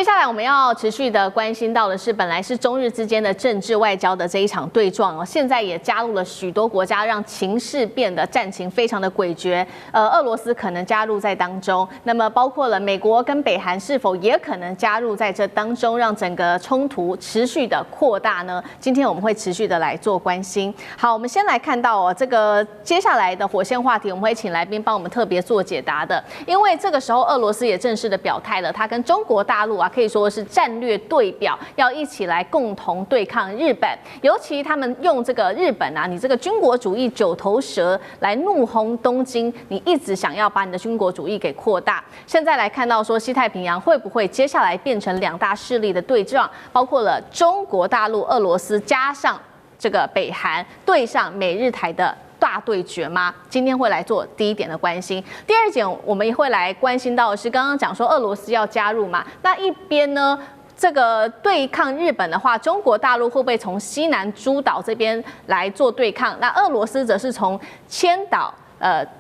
接下来我们要持续的关心到的是，本来是中日之间的政治外交的这一场对撞哦，现在也加入了许多国家，让情势变得战情非常的诡谲。俄罗斯可能加入在当中，那么包括了美国跟北韩是否也可能加入在这当中，让整个冲突持续的扩大呢？今天我们会持续的来做关心。好，我们先来看到哦，这个接下来的火线话题，我们会请来宾帮我们特别做解答的，因为这个时候俄罗斯也正式的表态了，他跟中国大陆可以说是战略对表，要一起来共同对抗日本。尤其他们用这个日本你这个军国主义九头蛇来怒轰东京，你一直想要把你的军国主义给扩大。现在来看到说西太平洋会不会接下来变成两大势力的对撞，包括了中国大陆、俄罗斯加上这个北韩对上美日台的大对决吗？今天会来做第一点的关心。第二点，我们也会来关心到的是，刚刚讲说俄罗斯要加入嘛，那一边呢，这个对抗日本的话，中国大陆会不会从西南诸岛这边来做对抗？那俄罗斯则是从千岛。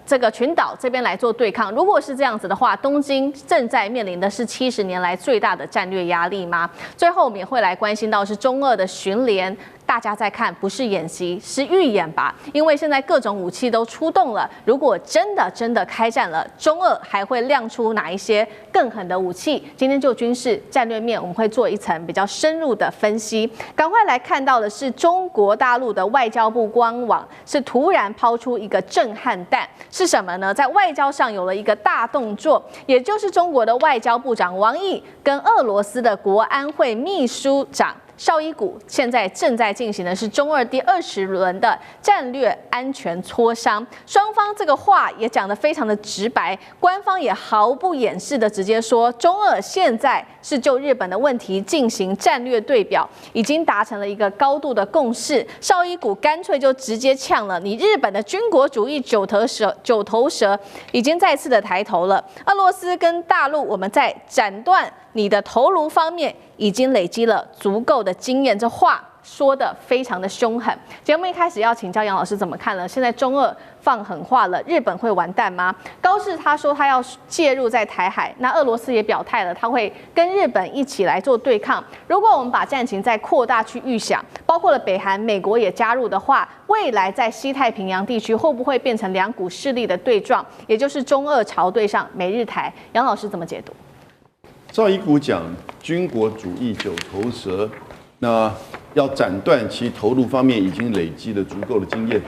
这个群岛这边来做对抗，如果是这样子的话，东京正在面临的是70年来最大的战略压力吗？最后我们也会来关心到是中俄的巡联。大家在看，不是演习，是预演吧？因为现在各种武器都出动了，如果真的开战了，中俄还会亮出哪一些更狠的武器？今天就军事战略面，我们会做一层比较深入的分析。赶快来看到的是中国大陆的外交部官网是突然抛出一个震撼弹，是什么呢？在外交上有了一个大动作，也就是中国的外交部长王毅跟俄罗斯的国安会秘书长绍伊古现在正在进行的是中俄第20轮的战略安全磋商，双方这个话也讲得非常的直白，官方也毫不掩饰的直接说，中俄现在是就日本的问题进行战略对表，已经达成了一个高度的共识。绍伊古干脆就直接呛了，你日本的军国主义九头蛇已经再次的抬头了，俄罗斯跟大陆我们在斩断你的头颅方面已经累积了足够的经验，这话说得非常的凶狠。节目一开始要请教杨老师怎么看了？现在中俄放狠话了，日本会完蛋吗？高市他说他要介入在台海，那俄罗斯也表态了，他会跟日本一起来做对抗。如果我们把战情再扩大去预想，包括了北韩、美国也加入的话，未来在西太平洋地区会不会变成两股势力的对撞，也就是中俄朝对上美日台？杨老师怎么解读？绍伊古讲军国主义九头蛇，那要斩断其头颅方面已经累积了足够的经验，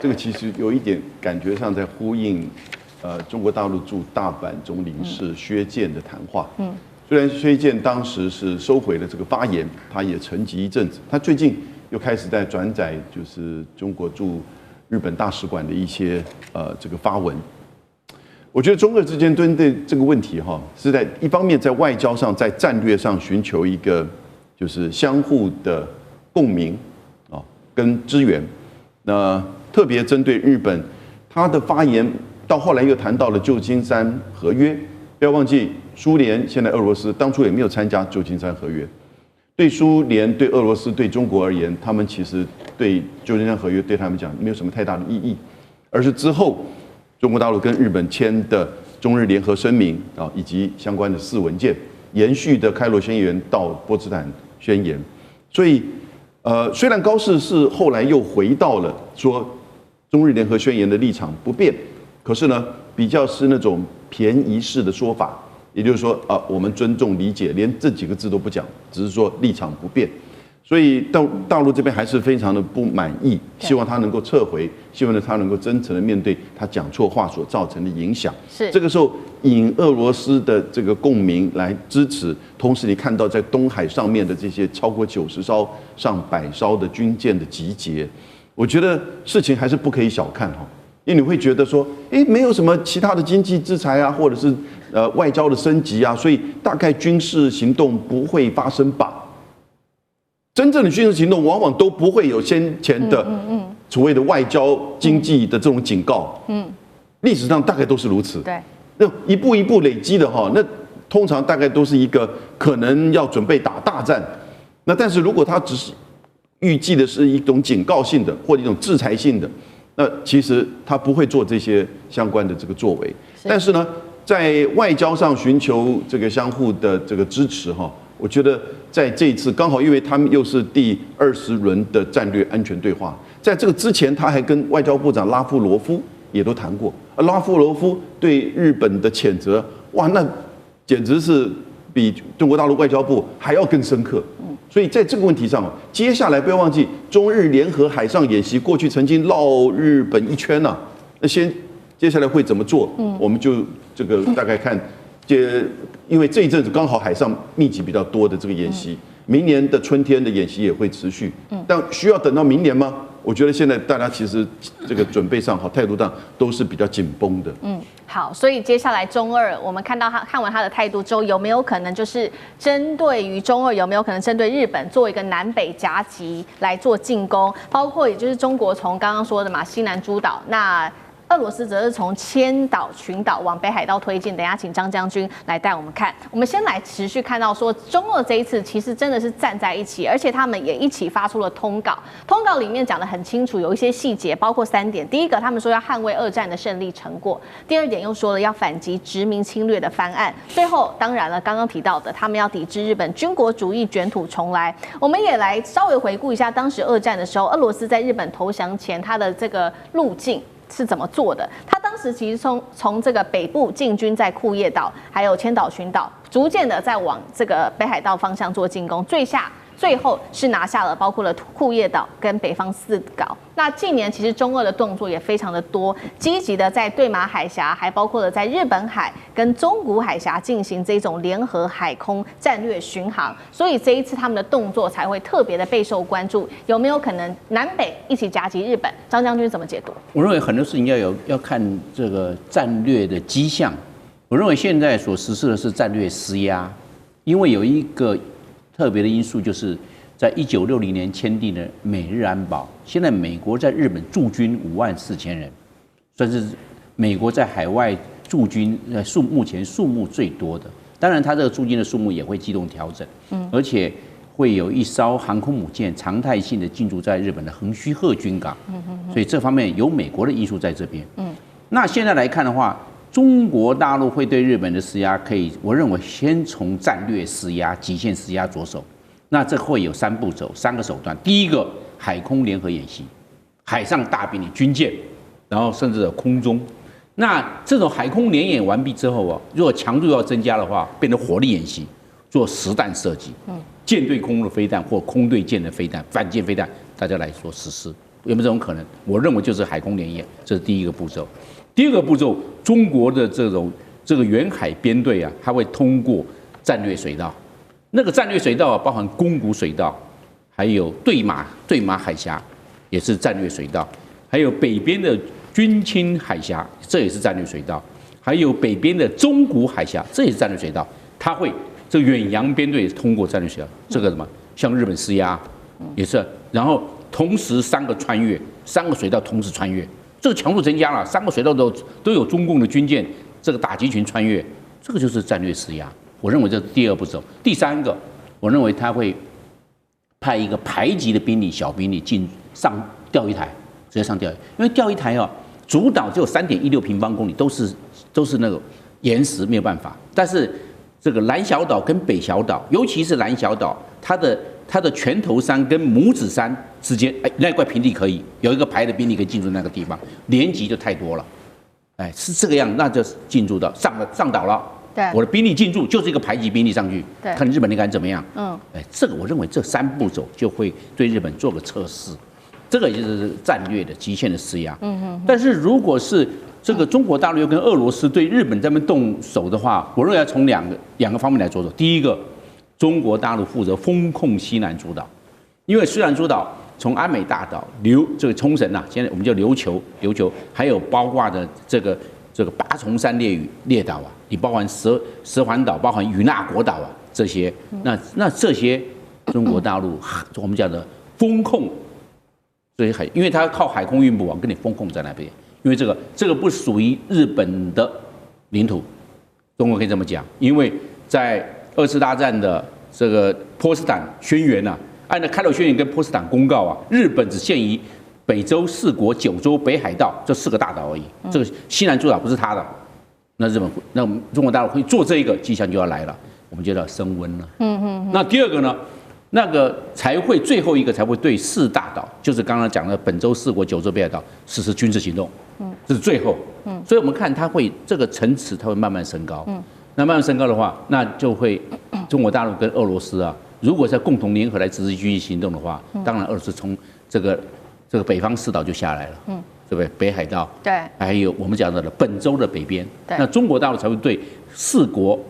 这个其实有一点感觉上在呼应，中国大陆驻大阪总领事薛健的谈话。虽然薛健当时是收回了这个发言，他也沉寂一阵子，他最近又开始在转载就是中国驻日本大使馆的一些这个发文。我觉得中俄之间针对这个问题是在一方面在外交上，在战略上寻求一个就是相互的共鸣跟支援。那特别针对日本，他的发言到后来又谈到了旧金山合约，不要忘记苏联现在俄罗斯当初也没有参加旧金山合约。对苏联、对俄罗斯、对中国而言，他们其实对旧金山合约对他们讲没有什么太大的意义，而是之后中国大陆跟日本签的中日联合声明以及相关的4文件，延续的开罗宣言到波茨坦宣言。所以，虽然高市是后来又回到了说中日联合宣言的立场不变，可是呢，比较是那种便宜式的说法，也就是说我们尊重理解，连这几个字都不讲，只是说立场不变。所以大陆这边还是非常的不满意，希望他能够撤回，希望他能够真诚的面对他讲错话所造成的影响。是这个时候引俄罗斯的这个共鸣来支持，同时你看到在东海上面的这些超过90艘、上100艘的军舰的集结，我觉得事情还是不可以小看因为你会觉得说，没有什么其他的经济制裁或者是外交的升级所以大概军事行动不会发生吧。真正的军事行动往往都不会有先前的所谓的外交经济的这种警告，历史上大概都是如此。对，那一步一步累积的那通常大概都是一个可能要准备打大战。那但是如果他只是预计的是一种警告性的或者一种制裁性的，那其实他不会做这些相关的这个作为。但是呢，在外交上寻求这个相互的这个支持哈，我觉得在这一次刚好，因为他们又是第20轮的战略安全对话，在这个之前，他还跟外交部长拉夫罗夫也都谈过，而拉夫罗夫对日本的谴责，哇，那简直是比中国大陆外交部还要更深刻。所以在这个问题上，接下来不要忘记中日联合海上演习，过去曾经绕日本一圈呐。那接下来会怎么做？我们就这个大概看，因为这一阵子刚好海上密集比较多的这个演习，明年的春天的演习也会持续。但需要等到明年吗？我觉得现在大家其实这个准备上、态度上都是比较紧绷的。好，所以接下来中二，我们看完他的态度之后，有没有可能就是针对于中二，有没有可能针对日本做一个南北夹击来做进攻？包括也就是中国从刚刚说的嘛，西南诸岛，那俄罗斯则是从千岛群岛往北海道推进。等一下请张将军来带我们看。我们先来持续看到说，中俄这一次其实真的是站在一起，而且他们也一起发出了通稿。通稿里面讲得很清楚，有一些细节，包括3点。第一个，他们说要捍卫2战的胜利成果；第2点又说了要反击殖民侵略的翻案；最后，当然了，刚刚提到的，他们要抵制日本军国主义卷土重来。我们也来稍微回顾一下当时2战的时候，俄罗斯在日本投降前他的这个路径是怎么做的？他当时其实从这个北部进军在库页岛，还有千岛群岛，逐渐的在往这个北海道方向做进攻，最后是拿下了包括了库页岛跟北方4岛。那近年其实中俄的动作也非常的多，积极的在对马海峡，还包括了在日本海跟中国海峡进行这种联合海空战略巡航，所以这一次他们的动作才会特别的备受关注。有没有可能南北一起夹击日本？张将军怎么解读？我认为很多事情要看这个战略的迹象。我认为现在所实施的是战略施压，因为有一个特别的因素，就是在1960年签订的美日安保。现在美国在日本驻军54000人，算是美国在海外驻军目前数目最多的。当然，它这个驻军的数目也会机动调整，而且会有一艘航空母舰常态性的进驻在日本的横须贺军港，所以这方面有美国的因素在这边。那现在来看的话，中国大陆会对日本的施压，我认为先从战略施压、极限施压着手。那这会有3步走，3个手段。第一个，海空联合演习，海上大兵力、军舰，然后甚至有空中。那这种海空联演完毕之后如果强度要增加的话，变成火力演习，做实弹射击，舰对空的飞弹或空对舰的飞弹、反舰飞弹，大家来说实施，有没有这种可能？我认为就是海空联演，这是第一个步骤。第二个步骤，中国的这个远海编队它会通过战略水道，那个战略水道包含宫古水道，还有对马海峡，也是战略水道，还有北边的军青海峡，这也是战略水道，还有北边的中古海峡，这也是战略水道。它会这个远洋编队通过战略水道，这个什么向日本施压，也是，然后同时3个水道同时穿越。这个强度增加了，3个水道都有中共的军舰，这个打击群穿越，这个就是战略施压。我认为这是第2步骤。第3个，我认为他会派一个排级的兵力、小兵力上钓鱼台，直接上钓鱼，因为钓鱼台主岛只有3.16平方公里，都是那个岩石，没有办法。但是这个蓝小岛跟北小岛，尤其是蓝小岛，它的拳头山跟拇指山之间，那块平地可以有一个排的兵力可以进驻那个地方，连级就太多了，是这个样，那就进驻到上岛了。对，我的兵力进驻就是一个排级兵力上去，看日本那个人怎么样。这个我认为这3步走就会对日本做个测试，这个就是战略的极限的施压。但是如果是这个中国大陆又跟俄罗斯对日本这边动手的话，我认为要从两个方面来着手。第一个，中国大陆负责封控西南诸岛，因为西南诸岛从安美大岛、这个冲绳现在我们叫琉球，还有包括的这个八重山列岛你包含蛇环岛、包含与那国岛这些，那这些中国大陆我们讲的封控，所以因为它靠海空运补网跟你封控在那边，因为这个不属于日本的领土，中国可以这么讲，因为在2次大战的这个波茨坦宣言按照开罗宣言跟波茨坦公告日本只限于北洲4国、9州、北海道这4个大岛而已。这个西南诸岛不是他的，那中国大陆会做这个迹象就要来了，我们就要升温了。那第二个呢，那个才会最后一个才会对4大岛，就是刚刚讲的本州4国、9州北海道实施军事行动。这是最后。所以我们看它会这个层次，它会慢慢升高。那慢慢升高的话，那就会中国大陆跟俄罗斯啊，如果在共同联合来实施军事行动的话，当然俄罗斯从这个北方4岛就下来了。对不对？北海道，对，还有我们讲到的本州的北边，那中国大陆才会对4国、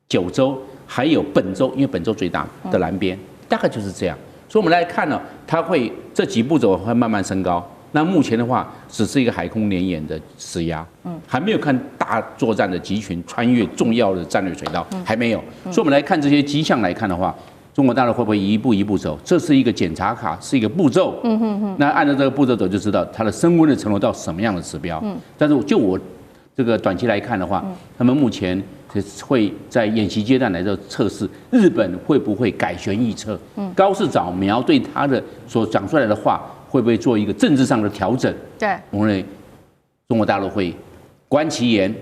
9州，还有本州，因为本州最大的南边，大概就是这样。所以我们来看呢，它会这几步走会慢慢升高。那目前的话，只是一个海空联演的施压，还没有看大作战的集群穿越重要的战略水道，还没有。所以我们来看这些迹象来看的话。中国大陆会不会一步一步走？这是一个检查卡，是一个步骤。那按照这个步骤走，就知道它的升温的程度到什么样的指标。但是就我这个短期来看的话，他们目前会在演习阶段来做测试，日本会不会改弦易辙？高市早苗对他的所讲出来的话，会不会做一个政治上的调整？对，我认为中国大陆会观其言，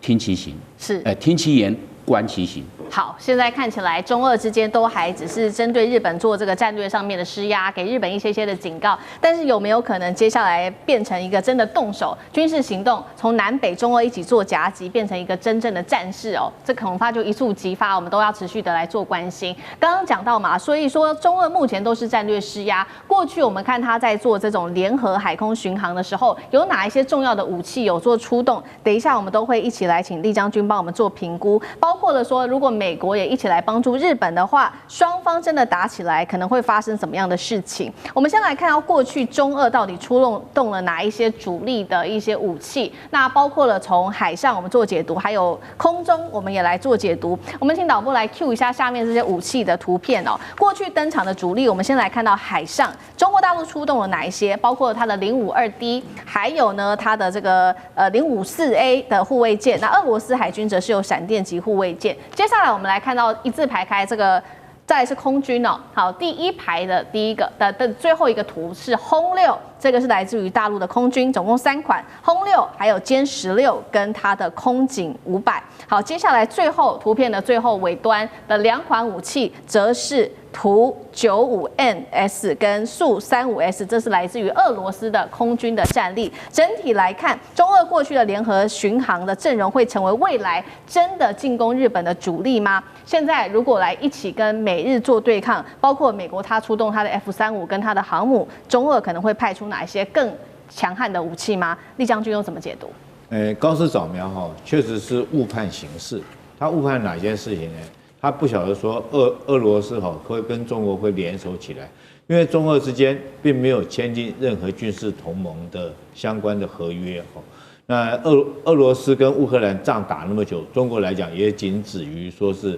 听其行。是，听其言，观其行。好，现在看起来中俄之间都还只是针对日本做这个战略上面的施压，给日本一些的警告。但是有没有可能接下来变成一个真的动手军事行动，从南北中俄一起做夹击，变成一个真正的战事哦？这恐怕就一触即发，我们都要持续的来做关心。刚刚讲到嘛，所以说中俄目前都是战略施压。过去我们看他在做这种联合海空巡航的时候，有哪一些重要的武器有做出动？等一下我们都会一起来请厉将军帮我们做评估，包括了说如果美国也一起来帮助日本的话，双方真的打起来，可能会发生什么样的事情？我们先来看到过去中俄到底出动了哪一些主力的一些武器，那包括了从海上我们做解读，还有空中我们也来做解读。我们请导播来 cue 一下下面这些武器的图片哦。过去登场的主力，我们先来看到海上，中国大陆出动了哪一些？包括它的052D， 还有呢它的这个054A 的护卫舰。那俄罗斯海军则是有闪电级护卫舰。接下来我们来看到一字排开这个，再来是空军哦。好，第一排的第一个的最后一个图是轰6，这个是来自于大陆的空军，总共3款轰6，还有歼16跟它的空警500。好，接下来最后图片的最后尾端的2款武器，则是图95NS 跟速35S，这是来自于俄罗斯的空军的战力。整体来看，中俄过去的联合巡航的阵容会成为未来真的进攻日本的主力吗？现在如果来一起跟美日做对抗，包括美国它出动它的 F-35跟它的航母，中俄可能会派出哪一些更强悍的武器吗？厉将军又怎么解读？高市早苗确实是误判形势。他误判哪一件事情呢？他不晓得说俄罗斯会跟中国会联手起来，因为中俄之间并没有签订任何军事同盟的相关的合约。那俄罗斯跟乌克兰仗打那么久，中国来讲也仅止于说是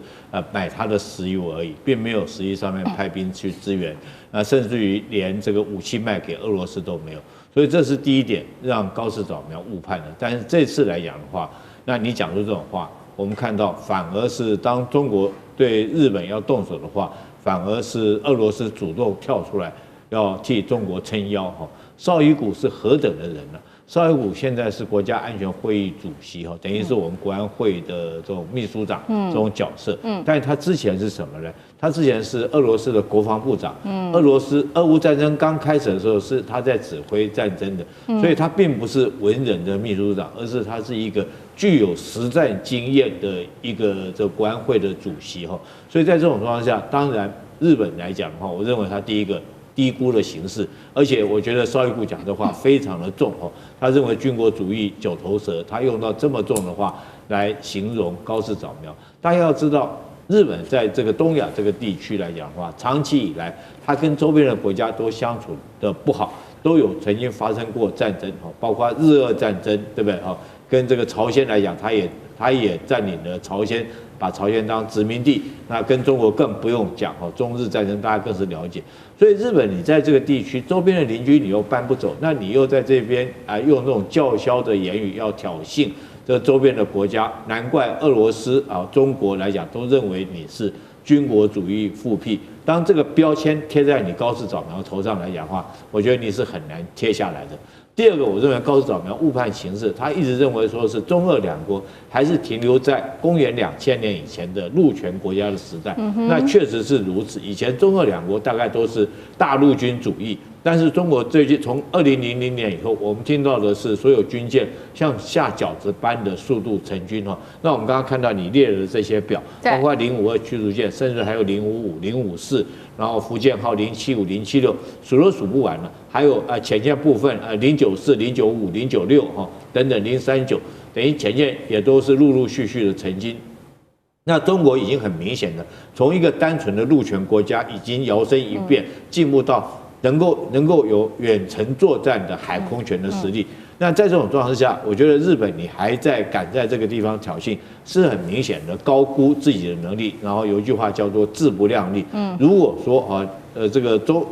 买他的石油而已，并没有实际上面派兵去支援，甚至于连这个武器卖给俄罗斯都没有。所以这是第一点，让高市早苗误判的。但是这次来讲的话，那你讲出这种话，我们看到反而是当中国对日本要动手的话，反而是俄罗斯主动跳出来要替中国撑腰。绍伊古是何等的人呢？绍伊古现在是国家安全会议主席，等于是我们国安会的这种秘书长这种角色。但是他之前是什么呢？他之前是俄罗斯的国防部长。俄乌战争刚开始的时候是他在指挥战争的，所以他并不是文人的秘书长，而是他是一个具有实战经验的一个这国安会的主席。所以在这种状况下，当然日本来讲的话，我认为他第一个低估了形势，而且我觉得绍伊古讲的话非常的重。他认为军国主义9头蛇，他用到这么重的话来形容高市早苗。大家要知道，日本在这个东亚这个地区来讲的话，长期以来他跟周边的国家都相处的不好，都有曾经发生过战争，包括日俄战争，对不对？跟这个朝鲜来讲，他也占领了朝鲜，把朝鲜当殖民地。那跟中国更不用讲，中日战争大家更是了解。所以日本你在这个地区周边的邻居你又搬不走，那你又在这边用这种叫嚣的言语要挑衅这周边的国家，难怪俄罗斯中国来讲都认为你是军国主义复辟。当这个标签贴在你高市早苗头上来讲的话，我觉得你是很难贴下来的。第二个，我认为高市早苗误判形势，他一直认为说是中俄两国还是停留在公元2000年以前的陆权国家的时代，那确实是如此。以前中俄两国大概都是大陆军主义，但是中国最近从2000年以后，我们听到的是所有军舰像下饺子般的速度成军哈。那我们刚刚看到你列了这些表，包括052驱逐舰，甚至还有055、054，然后福建号075、076，数都数不完了。还有潜舰部分094、095、096哈等等039，等于潜舰也都是陆陆续续的成军。那中国已经很明显的从一个单纯的陆权国家，已经摇身一变，进步到能够有远程作战的海空权的实力。那在这种状况之下，我觉得日本你还敢在这个地方挑衅，是很明显的高估自己的能力。然后有一句话叫做自不量力。如果说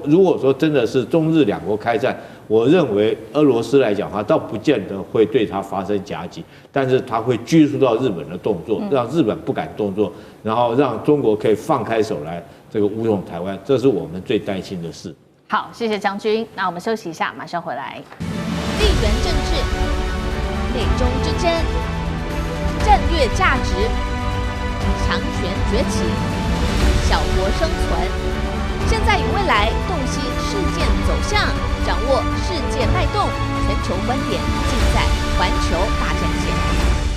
如果说真的是中日两国开战，我认为俄罗斯来讲，他倒不见得会对他发生夹击，但是他会拘束到日本的动作，让日本不敢动作，然后让中国可以放开手来这个武统台湾，这是我们最担心的事。好，谢谢将军。那我们休息一下，马上回来。地缘政治、美中之争、战略价值、强权崛起、小国生存，现在与未来洞悉事件走向，掌握世界脉动，全球观点尽在环球大战线。